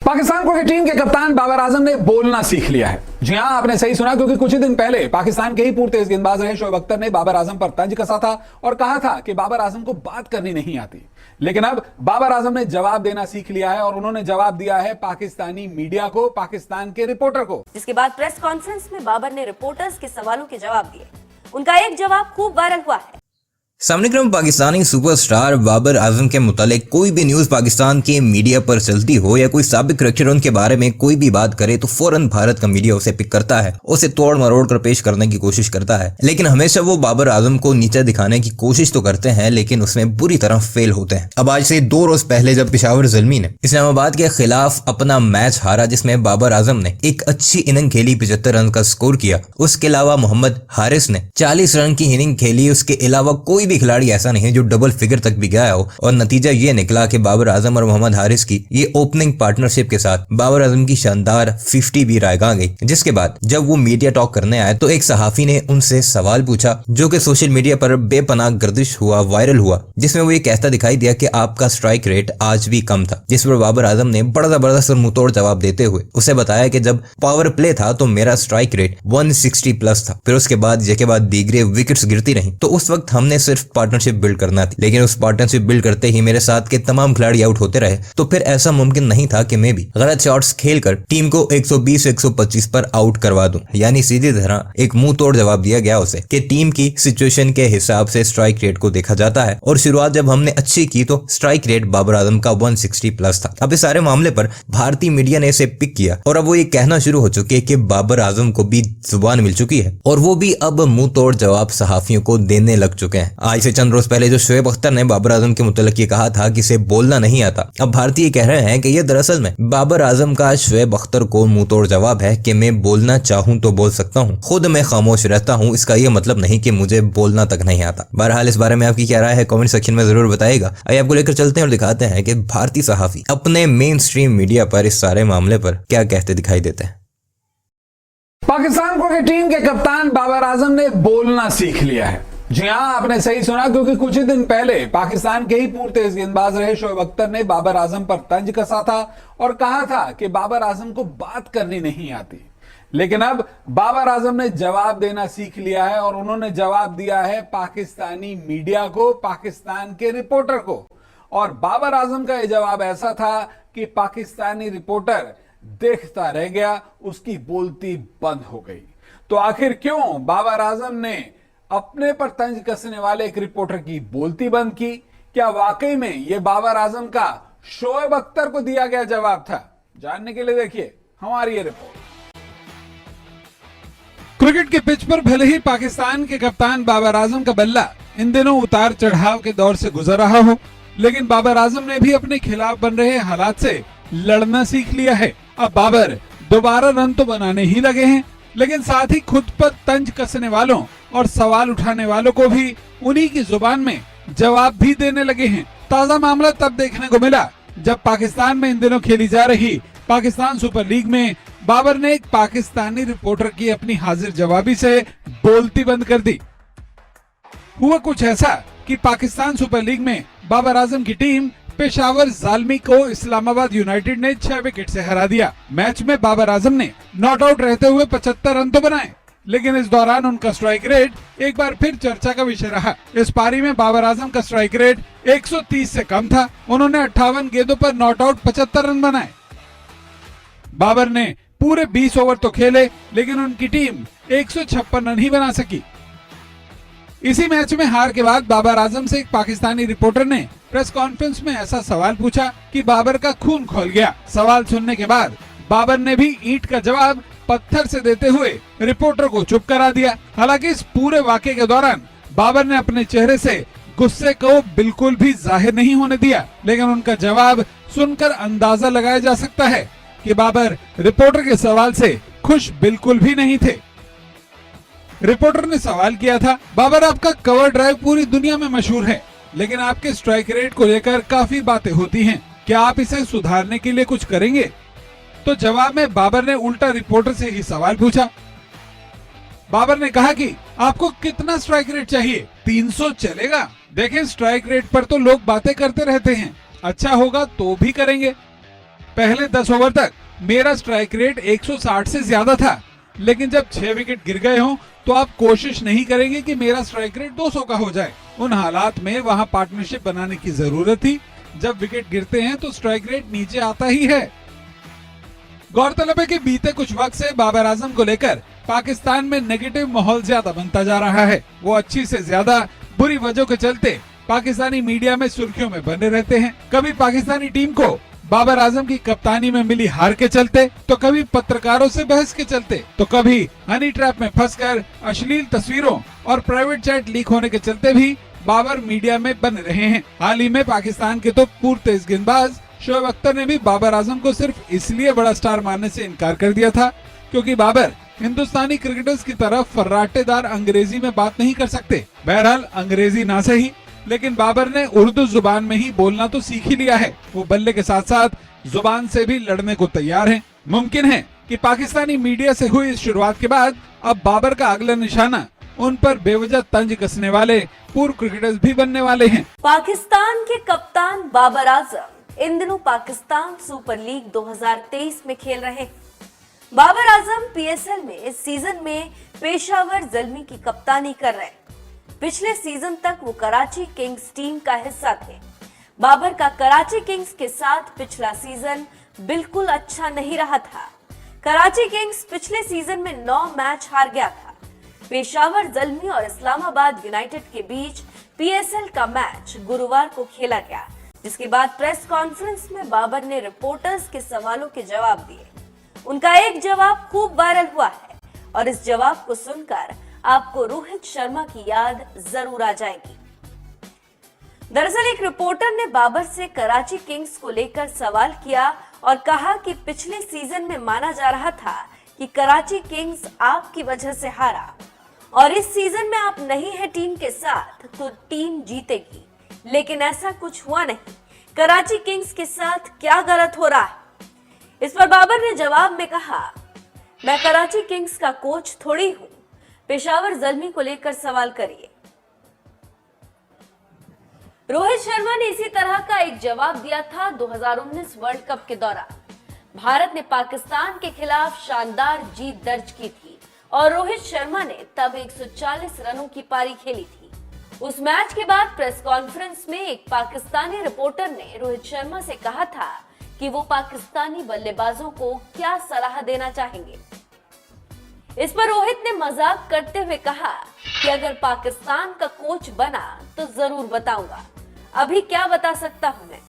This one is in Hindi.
पाकिस्तान क्रिकेट टीम के कप्तान बाबर आजम ने बोलना सीख लिया है। जी हां, आपने सही सुना, क्योंकि कुछ ही दिन पहले पाकिस्तान के ही पूर्व तेज गेंदबाज रहे शोएब अख्तर ने बाबर आजम पर तंज कसा था और कहा था कि बाबर आजम को बात करनी नहीं आती। लेकिन अब बाबर आजम ने जवाब देना सीख लिया है और उन्होंने जवाब दिया है पाकिस्तानी मीडिया को, पाकिस्तान के रिपोर्टर को। जिसके बाद प्रेस कॉन्फ्रेंस में बाबर ने रिपोर्टर्स के सवालों के जवाब दिए। उनका एक जवाब खूब वायरल हुआ है। सामने क्रम पाकिस्तानी सुपरस्टार बाबर आजम के मुतालिक कोई भी न्यूज पाकिस्तान के मीडिया पर चलती हो या कोई साबिक क्रिकेटर उनके बारे में कोई भी बात करे तो फौरन भारत का मीडिया उसे पिक करता है, उसे तोड़ मरोड़ कर पेश करने की कोशिश करता है। लेकिन हमेशा वो बाबर आजम को नीचा दिखाने की कोशिश तो करते हैं, लेकिन उसमें बुरी तरह फेल होते हैं। अब आज से 2 रोज पहले जब पेशावर ज़ल्मी ने इस्लामाबाद के खिलाफ अपना मैच हारा, जिसमें बाबर आजम ने एक अच्छी इनिंग खेली, 75 रन का स्कोर किया। उसके अलावा मोहम्मद हारिस ने 40 रन की इनिंग खेली। उसके अलावा कोई भी खिलाड़ी ऐसा नहीं है जो डबल फिगर तक भी गया हो, और नतीजा ये निकला कि बाबर आजम और मोहम्मद हारिस की ये ओपनिंग पार्टनरशिप के साथ बाबर आजम की शानदार 50 भी रायगा गई। जिसके बाद जब वो मीडिया टॉक करने आए तो एक सहाफी ने उनसे सवाल पूछा जो कि सोशल मीडिया पर बेपनाह गर्दिश हुआ, वायरल हुआ, जिसमें वो ये कहता दिखाई दिया कि आपका स्ट्राइक रेट आज भी कम था। जिस पर बाबर आजम ने बड़ा जबरदस्त और मुंहतोड़ जवाब देते हुए उसे बताया कि जब पावर प्ले था तो मेरा स्ट्राइक रेट 160 प्लस था। फिर उसके बाद जेके बाद दीगरे विकेट्स गिरती रही तो उस वक्त हमने सिर्फ पार्टनरशिप बिल्ड करना थी, लेकिन उस पार्टनरशिप बिल्ड करते ही मेरे साथ के तमाम खिलाड़ी आउट होते रहे, तो फिर ऐसा मुमकिन नहीं था कि मैं भी गलत शॉट्स खेलकर टीम को 120-125 पर आउट करवा दूं। यानी सीधी तरह एक मुंह तोड़ जवाब दिया गया उसे कि टीम की सिचुएशन के हिसाब से स्ट्राइक रेट को देखा जाता है, और शुरुआत जब हमने अच्छी की तो स्ट्राइक रेट बाबर आजम का 160 प्लस था। अब इस सारे मामले पर भारतीय मीडिया ने इसे पिक किया और अब वो ये कहना शुरू हो चुके कि बाबर आजम को भी जुबान मिल चुकी है और वो भी अब मुंह तोड़ जवाब सहाफियों को देने लग चुके हैं। आज से चंद रोज पहले जो शोएब अख्तर ने बाबर आजम के मुतल्लिक ये कहा था कि इसे बोलना नहीं आता, अब भारतीय कह रहे हैं कि ये दरअसल में बाबर आजम का शोएब अख्तर को मुंह तोड़ जवाब है कि मैं बोलना चाहूं तो बोल सकता हूं, खुद मैं खामोश रहता हूं, इसका ये मतलब नहीं कि मुझे बोलना तक नहीं आता। बहरहाल इस बारे में आपकी क्या राय है कमेंट सेक्शन में जरूर बताइएगा। आइए आपको लेकर चलते हैं और दिखाते हैं कि भारतीय सहाफी अपने मेन स्ट्रीम मीडिया पर इस सारे मामले पर क्या कहते दिखाई देते हैं। पाकिस्तान क्रिकेट टीम के कप्तान बाबर आजम ने बोलना सीख लिया है। जी हां, आपने सही सुना, क्योंकि कुछ ही दिन पहले पाकिस्तान के ही पूर्व तेज गेंदबाज रहे शोएब अख्तर ने बाबर आजम पर तंज कसा था और कहा था कि बाबर आजम को बात करनी नहीं आती। लेकिन अब बाबर आजम ने जवाब देना सीख लिया है और उन्होंने जवाब दिया है पाकिस्तानी मीडिया को, पाकिस्तान के रिपोर्टर को। और बाबर आजम का यह जवाब ऐसा था कि पाकिस्तानी रिपोर्टर देखता रह गया, उसकी बोलती बंद हो गई। तो आखिर क्यों बाबर आजम ने अपने पर तंज कसने वाले एक रिपोर्टर की बोलती बंद की? क्या वाकई में यह बाबर आजम का शोएब अख्तर को दिया गया जवाब था? जानने के लिए देखिए हमारी ये रिपोर्ट। क्रिकेट के पिच पर भले ही पाकिस्तान के कप्तान बाबर आजम का बल्ला इन दिनों उतार चढ़ाव के दौर से गुजर रहा हो, लेकिन बाबर आजम ने भी अपने खिलाफ बन रहे हालात से लड़ना सीख लिया है। अब बाबर दोबारा रन तो बनाने ही लगे हैं, लेकिन साथ ही खुद पर तंज कसने वालों और सवाल उठाने वालों को भी उन्हीं की जुबान में जवाब भी देने लगे हैं। ताजा मामला तब देखने को मिला जब पाकिस्तान में इन दिनों खेली जा रही पाकिस्तान सुपर लीग में बाबर ने एक पाकिस्तानी रिपोर्टर की अपनी हाजिर जवाबी से बोलती बंद कर दी। हुआ कुछ ऐसा कि पाकिस्तान सुपर लीग में बाबर आजम की टीम पेशावर ज़ल्मी को इस्लामाबाद यूनाइटेड ने 6 विकेट से हरा दिया। मैच में बाबर आजम ने नॉट आउट रहते हुए 75 रन तो बनाए, लेकिन इस दौरान उनका स्ट्राइक रेट एक बार फिर चर्चा का विषय रहा। इस पारी में बाबर आजम का स्ट्राइक रेट 130 से कम था। उन्होंने 58 गेंदों पर नॉट आउट 75 रन बनाए। बाबर ने पूरे 20 ओवर तो खेले, लेकिन उनकी टीम 156 रन ही बना सकी। इसी मैच में हार के बाद बाबर आजम से एक पाकिस्तानी रिपोर्टर ने प्रेस कॉन्फ्रेंस में ऐसा सवाल पूछा कि बाबर का खून खौल गया। सवाल सुनने के बाद बाबर ने भी ईंट का जवाब पत्थर से देते हुए रिपोर्टर को चुप करा दिया। हालांकि इस पूरे वाकये के दौरान बाबर ने अपने चेहरे से गुस्से को बिल्कुल भी जाहिर नहीं होने दिया, लेकिन उनका जवाब सुनकर अंदाजा लगाया जा सकता है कि बाबर रिपोर्टर के सवाल से खुश बिल्कुल भी नहीं थे। रिपोर्टर ने सवाल किया था, बाबर आपका कवर ड्राइव पूरी दुनिया में मशहूर है, लेकिन आपके स्ट्राइक रेट को लेकर काफी बातें होती हैं, क्या आप इसे सुधारने के लिए कुछ करेंगे? तो जवाब में बाबर ने उल्टा रिपोर्टर से ही सवाल पूछा। बाबर ने कहा कि आपको कितना स्ट्राइक रेट चाहिए? 300 चलेगा? देखें, स्ट्राइक रेट पर तो लोग बातें करते रहते हैं, अच्छा होगा तो भी करेंगे। पहले 10 ओवर तक मेरा स्ट्राइक रेट 160 से ज्यादा था, लेकिन जब 6 विकेट गिर गए हों तो आप कोशिश नहीं करेंगे कि मेरा स्ट्राइक रेट 200 का हो जाए। उन हालात में वहां पार्टनरशिप बनाने की जरूरत थी। जब विकेट गिरते हैं तो स्ट्राइक रेट नीचे आता ही है। गौरतलब है कि बीते कुछ वक्त से बाबर आजम को लेकर पाकिस्तान में नेगेटिव माहौल ज्यादा बनता जा रहा है। वो अच्छी से ज्यादा बुरी वजहों के चलते पाकिस्तानी मीडिया में सुर्खियों में बने रहते हैं। कभी पाकिस्तानी टीम को बाबर आजम की कप्तानी में मिली हार के चलते, तो कभी पत्रकारों से बहस के चलते, तो कभी हनी ट्रैप में फंसकर अश्लील तस्वीरों और प्राइवेट चैट लीक होने के चलते भी बाबर मीडिया में बने रहे हैं। हाल ही में पाकिस्तान के तो पूर्व तेज गेंदबाज शोएब अख्तर ने भी बाबर आजम को सिर्फ इसलिए बड़ा स्टार मानने से इनकार कर दिया था क्योंकि बाबर हिंदुस्तानी क्रिकेटर्स की तरह फर्राटेदार अंग्रेजी में बात नहीं कर सकते। बहरहाल अंग्रेजी ना सही, लेकिन बाबर ने उर्दू जुबान में ही बोलना तो सीख ही लिया है। वो बल्ले के साथ साथ जुबान से भी लड़ने को तैयार हैं। मुमकिन है कि पाकिस्तानी मीडिया से हुई इस शुरुआत के बाद अब बाबर का अगला निशाना उन पर बेवजह तंज कसने वाले पूर्व क्रिकेटर्स भी बनने वाले हैं। पाकिस्तान के कप्तान बाबर आजम इन दिनों पाकिस्तान सुपर लीग 2023 में खेल रहे हैं। बाबर आजम पीएसएल में इस सीजन में पेशावर ज़ल्मी की कप्तानी कर रहे हैं। पिछले सीजन तक वो कराची किंग्स टीम का हिस्सा थे। बाबर का कराची किंग्स के साथ पिछला सीजन बिल्कुल अच्छा नहीं रहा था। कराची किंग्स पिछले सीजन में 9 मैच हार गया था। पेशावर ज़ल्मी और इस्लामाबाद यूनाइटेड के बीच पीएसएल का मैच गुरुवार को खेला गया, जिसके बाद प्रेस कॉन्फ्रेंस में बाबर ने रिपोर्टर्स के सवालों के जवाब दिए। उनका एक जवाब खूब वायरल हुआ है और इस जवाब को सुनकर आपको रोहित शर्मा की याद जरूर आ जाएगी। दरअसल एक रिपोर्टर ने बाबर से कराची किंग्स को लेकर सवाल किया और कहा कि पिछले सीजन में माना जा रहा था कि कराची किंग्स आपकी वजह से हारा और इस सीजन में आप नहीं है टीम के साथ तो टीम जीतेगी, लेकिन ऐसा कुछ हुआ नहीं। कराची किंग्स के साथ क्या गलत हो रहा है? इस पर बाबर ने जवाब में कहा, मैं कराची किंग्स का कोच थोड़ी हूं, पेशावर ज़ल्मी को लेकर सवाल करिए। रोहित शर्मा ने इसी तरह का एक जवाब दिया था 2019 वर्ल्ड कप के दौरान। भारत ने पाकिस्तान के खिलाफ शानदार जीत दर्ज की थी और रोहित शर्मा ने तब 140 रनों की पारी खेली थी। उस मैच के बाद प्रेस कॉन्फ्रेंस में एक पाकिस्तानी रिपोर्टर ने रोहित शर्मा से कहा था कि वो पाकिस्तानी बल्लेबाजों को क्या सलाह देना चाहेंगे। इस पर रोहित ने मजाक करते हुए कहा कि अगर पाकिस्तान का कोच बना तो जरूर बताऊंगा, अभी क्या बता सकता हूं मैं।